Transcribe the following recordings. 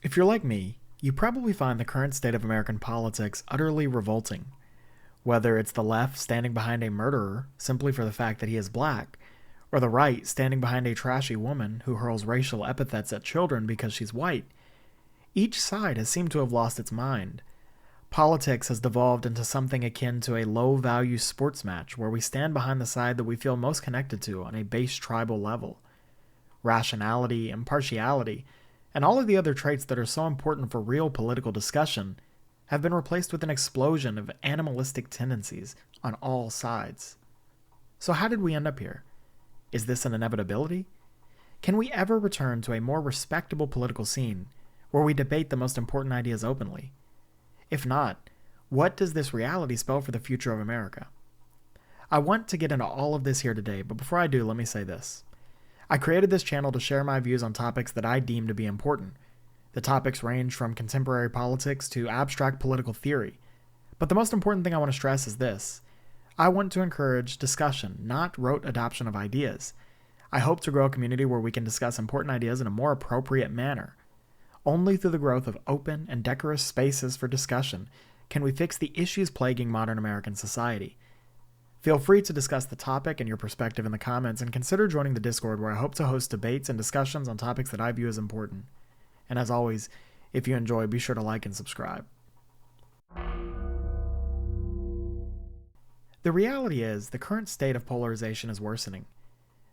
If you're like me, you probably find the current state of American politics utterly revolting. Whether it's the left standing behind a murderer simply for the fact that he is black, or the right standing behind a trashy woman who hurls racial epithets at children because she's white, each side has seemed to have lost its mind. Politics has devolved into something akin to a low-value sports match where we stand behind the side that we feel most connected to on a base tribal level. Rationality, impartiality, and all of the other traits that are so important for real political discussion have been replaced with an explosion of animalistic tendencies on all sides. So how did we end up here? Is this an inevitability? Can we ever return to a more respectable political scene where we debate the most important ideas openly? If not, what does this reality spell for the future of America? I want to get into all of this here today, but before I do, let me say this. I created this channel to share my views on topics that I deem to be important. The topics range from contemporary politics to abstract political theory. But the most important thing I want to stress is this. I want to encourage discussion, not rote adoption of ideas. I hope to grow a community where we can discuss important ideas in a more appropriate manner. Only through the growth of open and decorous spaces for discussion can we fix the issues plaguing modern American society. Feel free to discuss the topic and your perspective in the comments, and consider joining the Discord where I hope to host debates and discussions on topics that I view as important. And as always, if you enjoy, be sure to like and subscribe. The reality is, the current state of polarization is worsening.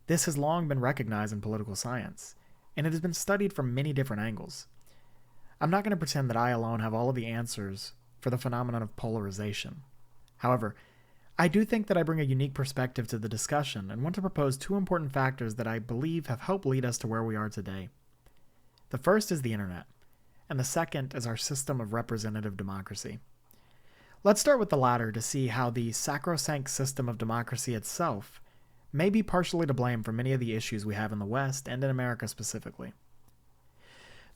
This has long been recognized in political science, and it has been studied from many different angles. I'm not going to pretend that I alone have all of the answers for the phenomenon of polarization. However, I do think that I bring a unique perspective to the discussion and want to propose two important factors that I believe have helped lead us to where we are today. The first is the internet, and the second is our system of representative democracy. Let's start with the latter to see how the sacrosanct system of democracy itself may be partially to blame for many of the issues we have in the West and in America specifically.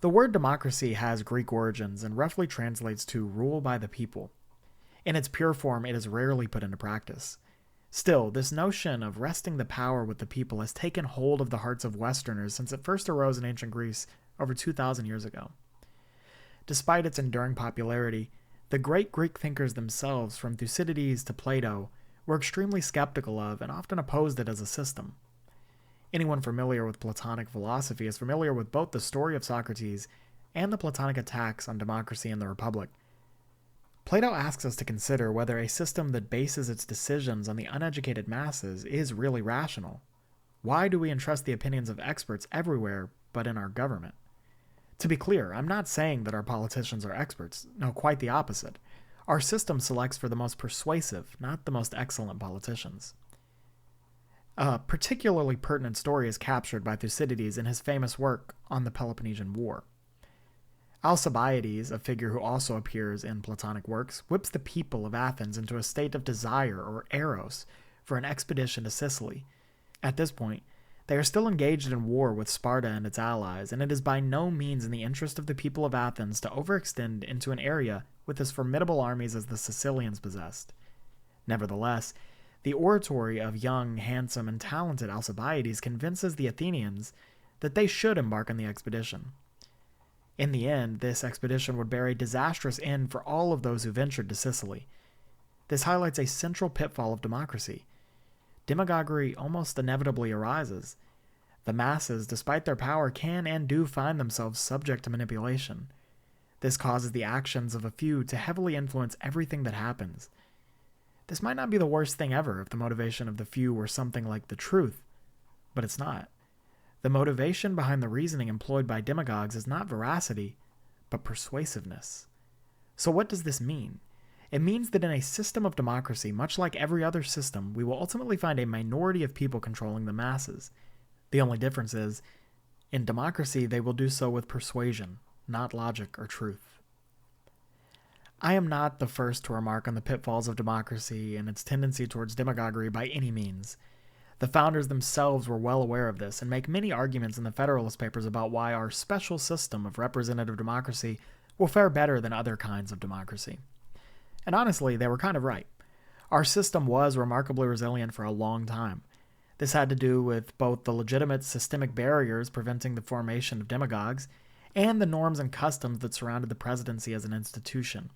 The word democracy has Greek origins and roughly translates to rule by the people. In its pure form, it is rarely put into practice. Still, this notion of resting the power with the people has taken hold of the hearts of Westerners since it first arose in ancient Greece over 2,000 years ago. Despite its enduring popularity, the great Greek thinkers themselves, from Thucydides to Plato, were extremely skeptical of and often opposed it as a system. Anyone familiar with Platonic philosophy is familiar with both the story of Socrates and the Platonic attacks on democracy and the Republic. Plato asks us to consider whether a system that bases its decisions on the uneducated masses is really rational. Why do we entrust the opinions of experts everywhere but in our government? To be clear, I'm not saying that our politicians are experts. No, quite the opposite. Our system selects for the most persuasive, not the most excellent politicians. A particularly pertinent story is captured by Thucydides in his famous work on the Peloponnesian War. Alcibiades, a figure who also appears in Platonic works, whips the people of Athens into a state of desire or eros for an expedition to Sicily. At this point, they are still engaged in war with Sparta and its allies, and it is by no means in the interest of the people of Athens to overextend into an area with as formidable armies as the Sicilians possessed. Nevertheless, the oratory of young, handsome, and talented Alcibiades convinces the Athenians that they should embark on the expedition. In the end, this expedition would bear a disastrous end for all of those who ventured to Sicily. This highlights a central pitfall of democracy. Demagoguery almost inevitably arises. The masses, despite their power, can and do find themselves subject to manipulation. This causes the actions of a few to heavily influence everything that happens. This might not be the worst thing ever if the motivation of the few were something like the truth, but it's not. The motivation behind the reasoning employed by demagogues is not veracity, but persuasiveness. So what does this mean? It means that in a system of democracy, much like every other system, we will ultimately find a minority of people controlling the masses. The only difference is, in democracy, they will do so with persuasion, not logic or truth. I am not the first to remark on the pitfalls of democracy and its tendency towards demagoguery by any means. The founders themselves were well aware of this and make many arguments in the Federalist Papers about why our special system of representative democracy will fare better than other kinds of democracy. And honestly, they were kind of right. Our system was remarkably resilient for a long time. This had to do with both the legitimate systemic barriers preventing the formation of demagogues and the norms and customs that surrounded the presidency as an institution.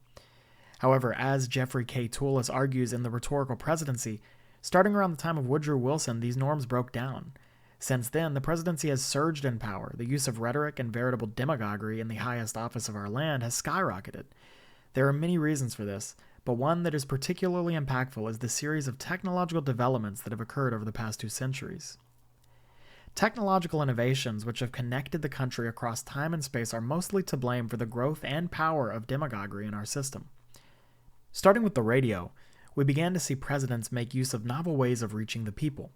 However, as Jeffrey K. Toulis argues in The Rhetorical Presidency, starting around the time of Woodrow Wilson, these norms broke down. Since then, the presidency has surged in power. The use of rhetoric and veritable demagoguery in the highest office of our land has skyrocketed. There are many reasons for this, but one that is particularly impactful is the series of technological developments that have occurred over the past 2 centuries. Technological innovations which have connected the country across time and space are mostly to blame for the growth and power of demagoguery in our system. Starting with the radio, we began to see presidents make use of novel ways of reaching the people.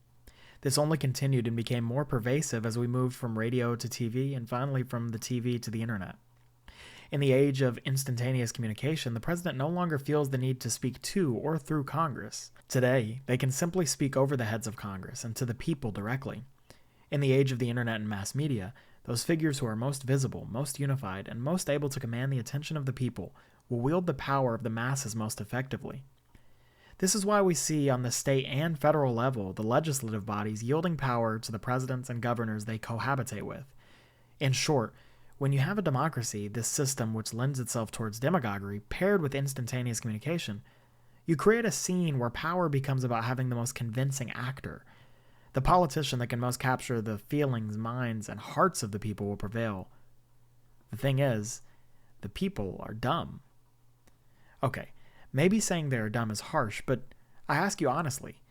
This only continued and became more pervasive as we moved from radio to TV and finally from the TV to the internet. In the age of instantaneous communication, the president no longer feels the need to speak to or through Congress. Today, they can simply speak over the heads of Congress and to the people directly. In the age of the internet and mass media, those figures who are most visible, most unified, and most able to command the attention of the people will wield the power of the masses most effectively. This is why we see on the state and federal level the legislative bodies yielding power to the presidents and governors they cohabitate with. In short, when you have a democracy, this system which lends itself towards demagoguery, paired with instantaneous communication, you create a scene where power becomes about having the most convincing actor. The politician that can most capture the feelings, minds, and hearts of the people will prevail. The thing is, the people are dumb. Okay, maybe saying they are dumb is harsh, but I ask you honestly,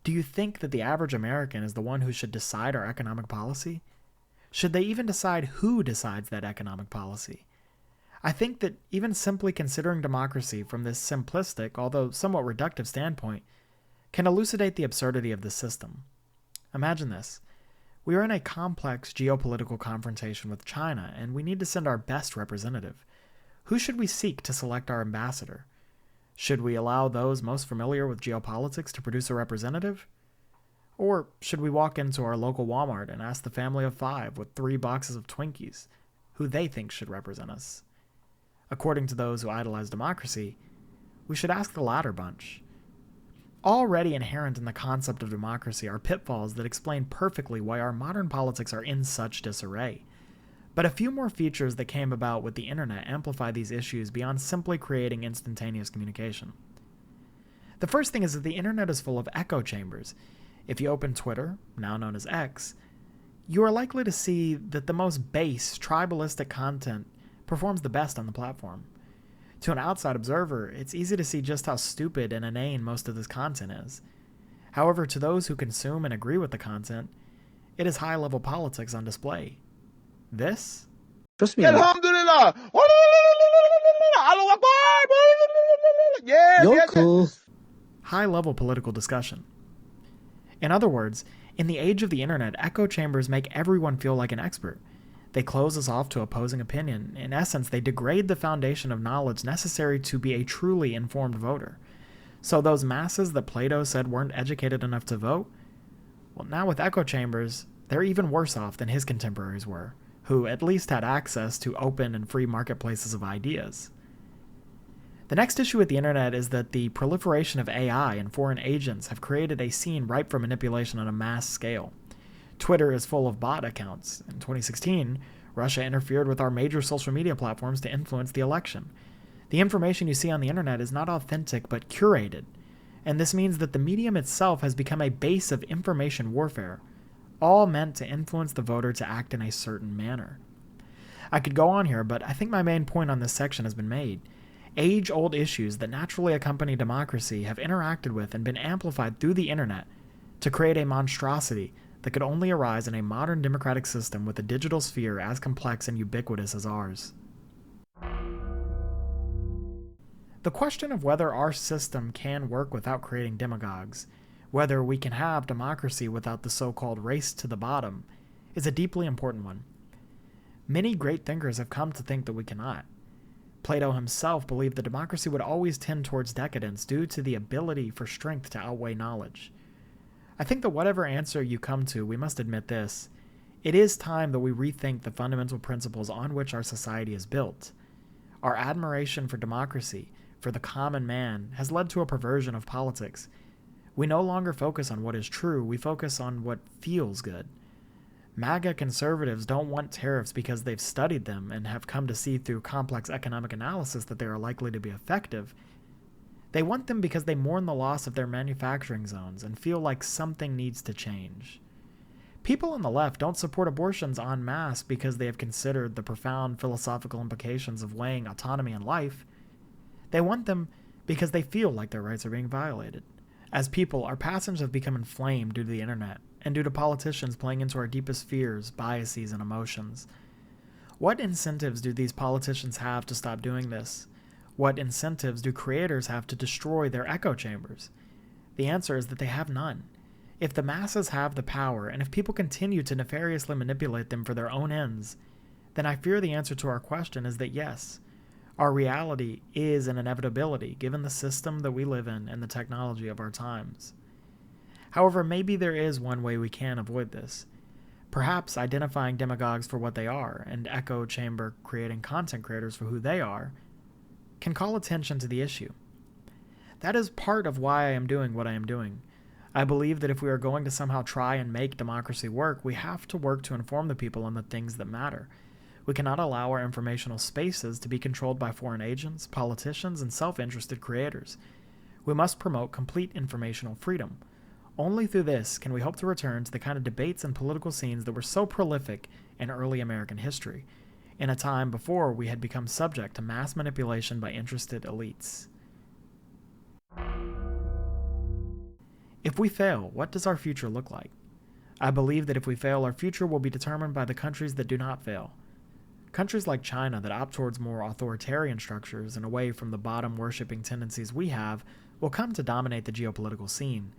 do you think that the average American is the one who should decide our economic policy? Should they even decide who decides that economic policy? I think that even simply considering democracy from this simplistic, although somewhat reductive standpoint, can elucidate the absurdity of the system. Imagine this. We are in a complex geopolitical confrontation with China, and we need to send our best representative. Who should we seek to select our ambassador? Should we allow those most familiar with geopolitics to produce a representative? Or should we walk into our local Walmart and ask the family of 5 with 3 boxes of Twinkies who they think should represent us? According to those who idolize democracy, we should ask the latter bunch. Already inherent in the concept of democracy are pitfalls that explain perfectly why our modern politics are in such disarray. But a few more features that came about with the internet amplify these issues beyond simply creating instantaneous communication. The first thing is that the internet is full of echo chambers. If you open Twitter, now known as X, you are likely to see that the most base, tribalistic content performs the best on the platform. To an outside observer, it's easy to see just how stupid and inane most of this content is. However, to those who consume and agree with the content, it is high-level politics on display. This? Trust me. Alhamdulillah. Yes, You're yes, cool. High-level political discussion. In other words, in the age of the internet, echo chambers make everyone feel like an expert. They close us off to opposing opinion. In essence, they degrade the foundation of knowledge necessary to be a truly informed voter. So those masses that Plato said weren't educated enough to vote, well, now with echo chambers, they're even worse off than his contemporaries were, who at least had access to open and free marketplaces of ideas. The next issue with the internet is that the proliferation of AI and foreign agents have created a scene ripe for manipulation on a mass scale. Twitter is full of bot accounts. In 2016, Russia interfered with our major social media platforms to influence the election. The information you see on the internet is not authentic but curated, and this means that the medium itself has become a base of information warfare, all meant to influence the voter to act in a certain manner. I could go on here, but I think my main point on this section has been made. Age-old issues that naturally accompany democracy have interacted with and been amplified through the internet to create a monstrosity that could only arise in a modern democratic system with a digital sphere as complex and ubiquitous as ours. The question of whether our system can work without creating demagogues, whether we can have democracy without the so-called race to the bottom, is a deeply important one. Many great thinkers have come to think that we cannot. Plato himself believed that democracy would always tend towards decadence due to the ability for strength to outweigh knowledge. I think that whatever answer you come to, we must admit this. It is time that we rethink the fundamental principles on which our society is built. Our admiration for democracy, for the common man, has led to a perversion of politics. We no longer focus on what is true, we focus on what feels good. MAGA conservatives don't want tariffs because they've studied them and have come to see through complex economic analysis that they are likely to be effective. They want them because they mourn the loss of their manufacturing zones and feel like something needs to change. People on the left don't support abortions en masse because they have considered the profound philosophical implications of weighing autonomy and life. They want them because they feel like their rights are being violated. As people, our passions have become inflamed due to the internet and due to politicians playing into our deepest fears, biases, and emotions. What incentives do these politicians have to stop doing this? What incentives do creators have to destroy their echo chambers? The answer is that they have none. If the masses have the power, and if people continue to nefariously manipulate them for their own ends, then I fear the answer to our question is that yes, our reality is an inevitability given the system that we live in and the technology of our times. However, maybe there is one way we can avoid this. Perhaps identifying demagogues for what they are and echo chamber creating content creators for who they are can call attention to the issue. That is part of why I am doing what I am doing. I believe that if we are going to somehow try and make democracy work, we have to work to inform the people on the things that matter. We cannot allow our informational spaces to be controlled by foreign agents, politicians, and self-interested creators. We must promote complete informational freedom. Only through this can we hope to return to the kind of debates and political scenes that were so prolific in early American history, in a time before we had become subject to mass manipulation by interested elites. If we fail, what does our future look like? I believe that if we fail, our future will be determined by the countries that do not fail. Countries like China that opt towards more authoritarian structures and away from the bottom-worshipping tendencies we have will come to dominate the geopolitical scene.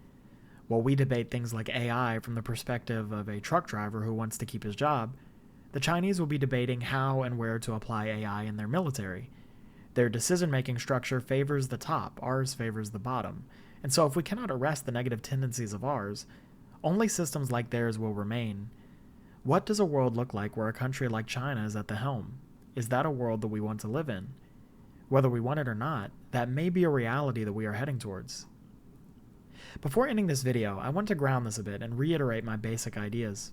While we debate things like AI from the perspective of a truck driver who wants to keep his job, the Chinese will be debating how and where to apply AI in their military. Their decision-making structure favors the top, ours favors the bottom, and so if we cannot arrest the negative tendencies of ours, only systems like theirs will remain. What does a world look like where a country like China is at the helm? Is that a world that we want to live in? Whether we want it or not, that may be a reality that we are heading towards. Before ending this video, I want to ground this a bit and reiterate my basic ideas.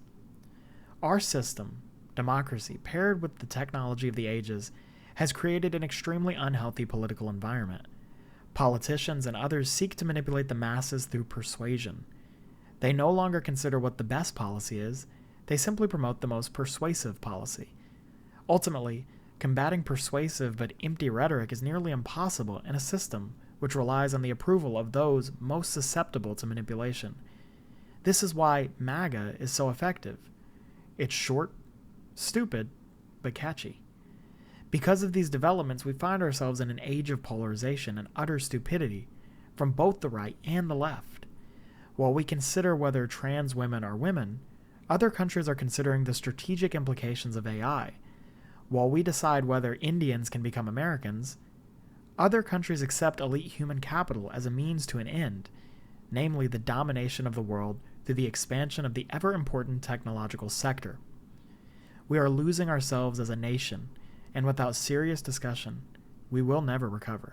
Our system, democracy, paired with the technology of the ages, has created an extremely unhealthy political environment. Politicians and others seek to manipulate the masses through persuasion. They no longer consider what the best policy is, they simply promote the most persuasive policy. Ultimately, combating persuasive but empty rhetoric is nearly impossible in a system which relies on the approval of those most susceptible to manipulation. This is why MAGA is so effective. It's short, stupid, but catchy. Because of these developments, we find ourselves in an age of polarization and utter stupidity from both the right and the left. While we consider whether trans women are women, other countries are considering the strategic implications of AI. While we decide whether Indians can become Americans, other countries accept elite human capital as a means to an end, namely the domination of the world through the expansion of the ever-important technological sector. We are losing ourselves as a nation, and without serious discussion, we will never recover.